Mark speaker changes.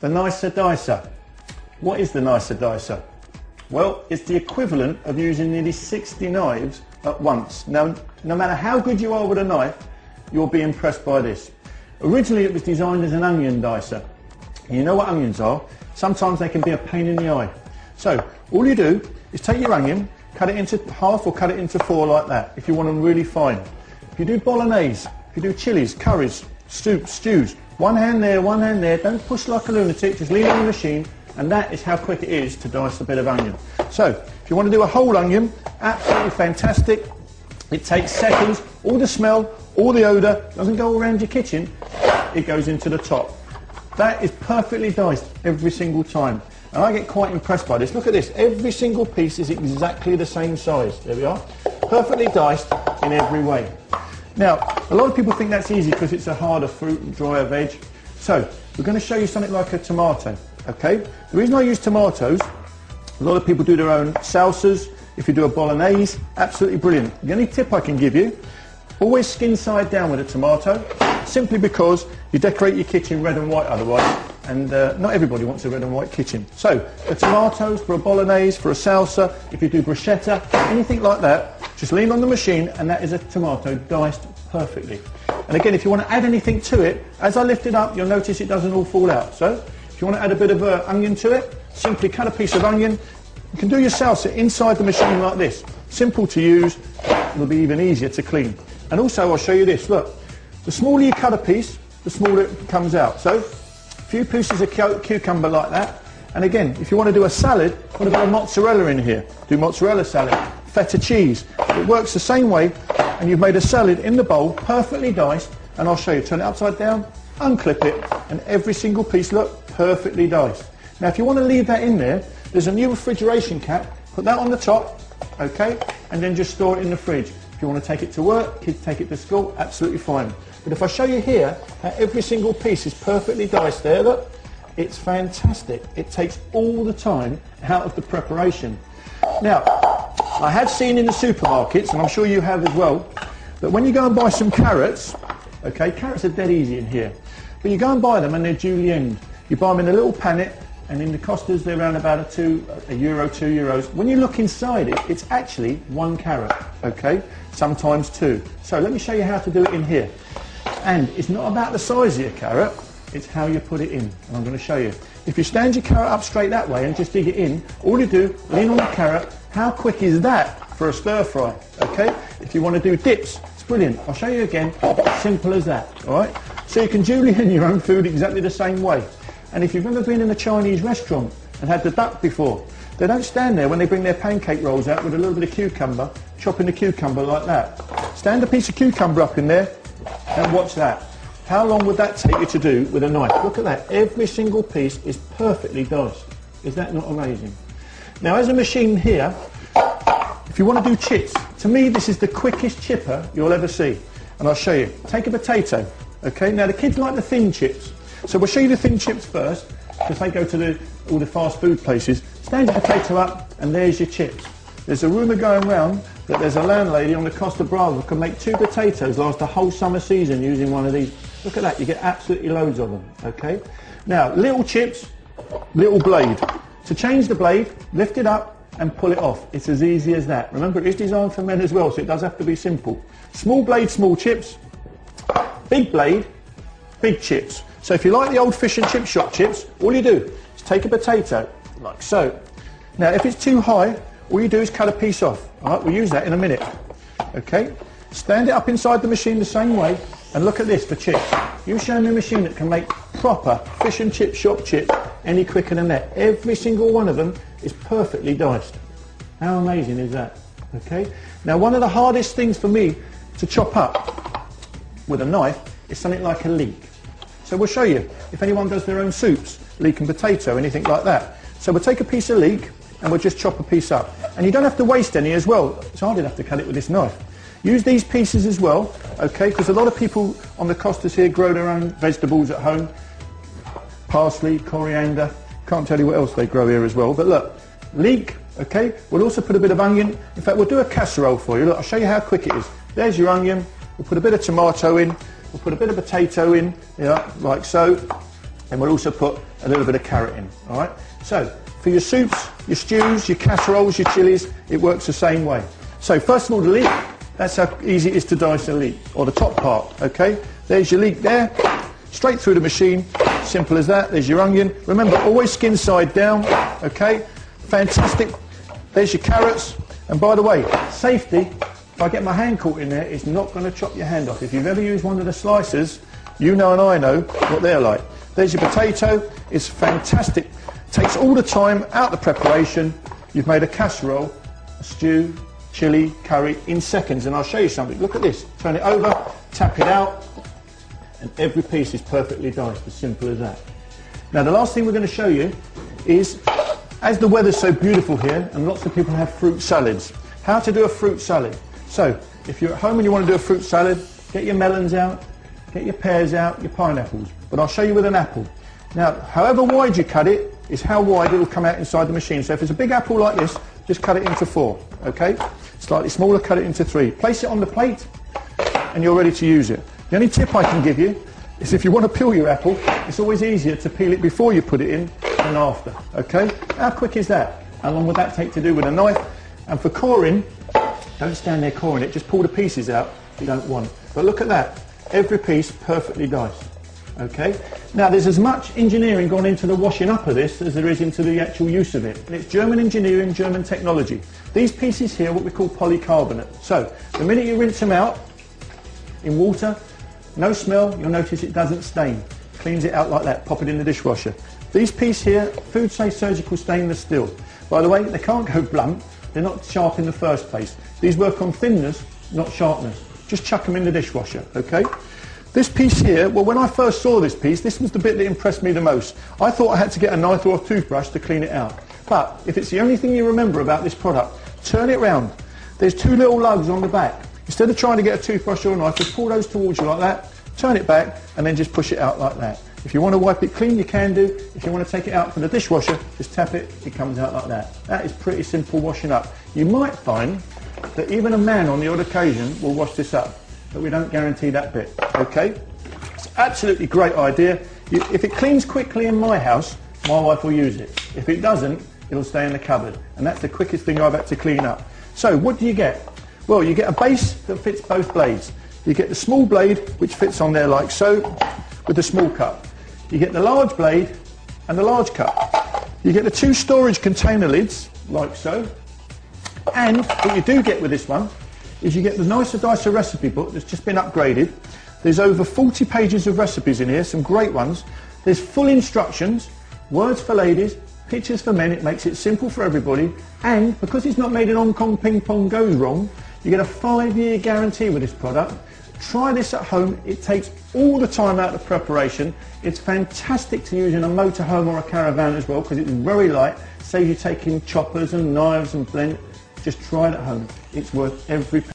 Speaker 1: The nicer dicer. What is the nicer dicer? Well, it's the equivalent of using nearly 60 knives at once. Now, no matter how good you are with a knife, you'll be impressed by this. Originally, it was designed as an onion dicer. And you know what onions are? Sometimes they can be a pain in the eye. So, all you do is take your onion, cut it into half or cut it into four like that, if you want them really fine. If you do bolognese, if you do chilies, curries, soups, stews, one hand there, don't push like a lunatic, just leave it on the machine, and that is how quick it is to dice a bit of onion. So, if you want to do a whole onion, absolutely fantastic. It takes seconds, all the smell, all the odour, doesn't go around your kitchen, it goes into the top. That is perfectly diced every single time. And I get quite impressed by this. Look at this, every single piece is exactly the same size. There we are. Perfectly diced in every way. Now, a lot of people think that's easy because it's a harder fruit and drier veg. So, we're going to show you something like a tomato, okay? The reason I use tomatoes, a lot of people do their own salsas. If you do a bolognese, absolutely brilliant. The only tip I can give you, always skin side down with a tomato, simply because you decorate your kitchen red and white otherwise, and not everybody wants a red and white kitchen. So, for tomatoes, for a bolognese, for a salsa, if you do bruschetta, anything like that, just lean on the machine and that is a tomato diced perfectly. And again, if you want to add anything to it, as I lift it up, you'll notice it doesn't all fall out. So, if you want to add a bit of onion to it, simply cut a piece of onion. You can do your salsa inside the machine like this. Simple to use, it'll be even easier to clean. And also, I'll show you this, look. The smaller you cut a piece, the smaller it comes out. So, a few pieces of cucumber like that. And again, if you want to do a salad, put a bit of mozzarella in here. Do mozzarella salad, feta cheese. It works the same way, and you've made a salad in the bowl, perfectly diced. And I'll show you, turn it upside down, unclip it, and every single piece, look, perfectly diced. Now, if you want to leave that in there, there's a new refrigeration cap. Put that on the top, okay, and then just store it in the fridge. If you want to take it to work, kids take it to school, absolutely fine. But if I show you here how every single piece is perfectly diced there, look, it's fantastic. It takes all the time out of the preparation. Now, I have seen in the supermarkets, and I'm sure you have as well, that when you go and buy some carrots, okay, carrots are dead easy in here, but you go and buy them and they're julienned. You buy them in a little pannet, and in the Costas they're around about a euro, €2. When you look inside it, it's actually one carrot, okay? Sometimes two. So let me show you how to do it in here. And it's not about the size of your carrot, it's how you put it in. And I'm going to show you. If you stand your carrot up straight that way and just dig it in, all you do, lean on the carrot. How quick is that for a stir fry, okay? If you want to do dips, it's brilliant. I'll show you again, simple as that, all right? So you can julienne your own food exactly the same way. And if you've ever been in a Chinese restaurant and had the duck before, they don't stand there when they bring their pancake rolls out with a little bit of cucumber, chopping the cucumber like that. Stand a piece of cucumber up in there and watch that. How long would that take you to do with a knife? Look at that. Every single piece is perfectly diced. Is that not amazing? Now, as a machine here, if you want to do chips, to me this is the quickest chipper you'll ever see. And I'll show you. Take a potato. Okay, now the kids like the thin chips. So we'll show you the thin chips first, because they go to all the fast food places. Stand your potato up, and there's your chips. There's a rumour going round that there's a landlady on the Costa Brava who can make 2 potatoes last a whole summer season using one of these. Look at that, you get absolutely loads of them, okay? Now, little chips, little blade. To change the blade, lift it up and pull it off. It's as easy as that. Remember, it is designed for men as well, so it does have to be simple. Small blade, small chips. Big blade, big chips. So if you like the old fish and chip shop chips, all you do is take a potato, like so. Now, if it's too high, all you do is cut a piece off. All right, we'll use that in a minute. Okay? Stand it up inside the machine the same way, and look at this for chips. You show me a machine that can make proper fish and chip shop chips any quicker than that. Every single one of them is perfectly diced. How amazing is that? Okay? Now, one of the hardest things for me to chop up with a knife is something like a leek. So we'll show you, if anyone does their own soups, leek and potato, anything like that. So we'll take a piece of leek and we'll just chop a piece up. And you don't have to waste any as well, so I didn't have to cut it with this knife. Use these pieces as well, okay, because a lot of people on the Costas here grow their own vegetables at home. Parsley, coriander, can't tell you what else they grow here as well. But look, leek, okay, we'll also put a bit of onion. In fact, we'll do a casserole for you. Look, I'll show you how quick it is. There's your onion, we'll put a bit of tomato in. We'll put a bit of potato in, yeah, like so, And we'll also put a little bit of carrot in, all right? So, for your soups, your stews, your casseroles, your chilies, it works the same way. So, first of all, the leek, that's how easy it is to dice a leek, or the top part, okay? There's your leek there, straight through the machine, simple as that. There's your onion. Remember, always skin side down, okay? Fantastic. There's your carrots. And by the way, safety, if I get my hand caught in there, it's not going to chop your hand off. If you've ever used one of the slicers, you know and I know what they're like. There's your potato. It's fantastic. Takes all the time out of the preparation. You've made a casserole, a stew, chili, curry in seconds. And I'll show you something. Look at this. Turn it over, tap it out, and every piece is perfectly diced, as simple as that. Now the last thing we're going to show you is, as the weather's so beautiful here, and lots of people have fruit salads, how to do a fruit salad. So, if you're at home and you want to do a fruit salad, get your melons out, get your pears out, your pineapples. But I'll show you with an apple. Now, however wide you cut it, is how wide it will come out inside the machine. So if it's a big apple like this, just cut it into 4, okay? Slightly smaller, cut it into 3. Place it on the plate, and you're ready to use it. The only tip I can give you is if you want to peel your apple, it's always easier to peel it before you put it in than after, okay? How quick is that? How long would that take to do with a knife? And for coring, don't stand there coring it, just pull the pieces out if you don't want. But look at that, every piece perfectly diced, okay? Now there's as much engineering gone into the washing up of this as there is into the actual use of it. And it's German engineering, German technology. These pieces here are what we call polycarbonate. So, the minute you rinse them out in water, no smell, you'll notice it doesn't stain. Cleans it out like that, pop it in the dishwasher. These pieces here, food safe surgical stainless steel. By the way, they can't go blunt, they're not sharp in the first place. These work on thinness, not sharpness. Just chuck them in the dishwasher, okay? This piece here, well when I first saw this piece, this was the bit that impressed me the most. I thought I had to get a knife or a toothbrush to clean it out. But if it's the only thing you remember about this product, turn it round. There's 2 little lugs on the back. Instead of trying to get a toothbrush or a knife, just pull those towards you like that, turn it back, and then just push it out like that. If you want to wipe it clean, you can do. If you want to take it out from the dishwasher, just tap it, it comes out like that. That is pretty simple washing up. You might find that even a man on the odd occasion will wash this up, but we don't guarantee that bit, okay? It's absolutely great idea. If it cleans quickly in my house, my wife will use it. If it doesn't, it'll stay in the cupboard. And that's the quickest thing I've had to clean up. So what do you get? Well, you get a base that fits both blades. You get the small blade, which fits on there like so, with the small cup. You get the large blade and the large cup. You get the 2 storage container lids, like so. And what you do get with this one is you get the Nicer Dicer recipe book that's just been upgraded. There's over 40 pages of recipes in here, some great ones. There's full instructions, words for ladies, pictures for men. It makes it simple for everybody. And because it's not made in Hong Kong ping pong goes wrong, you get a 5-year guarantee with this product. Try this at home. It takes all the time out of preparation. It's fantastic to use in a motorhome or a caravan as well because it's very light. Saves you taking choppers and knives and blend. Just try it at home. It's worth every penny.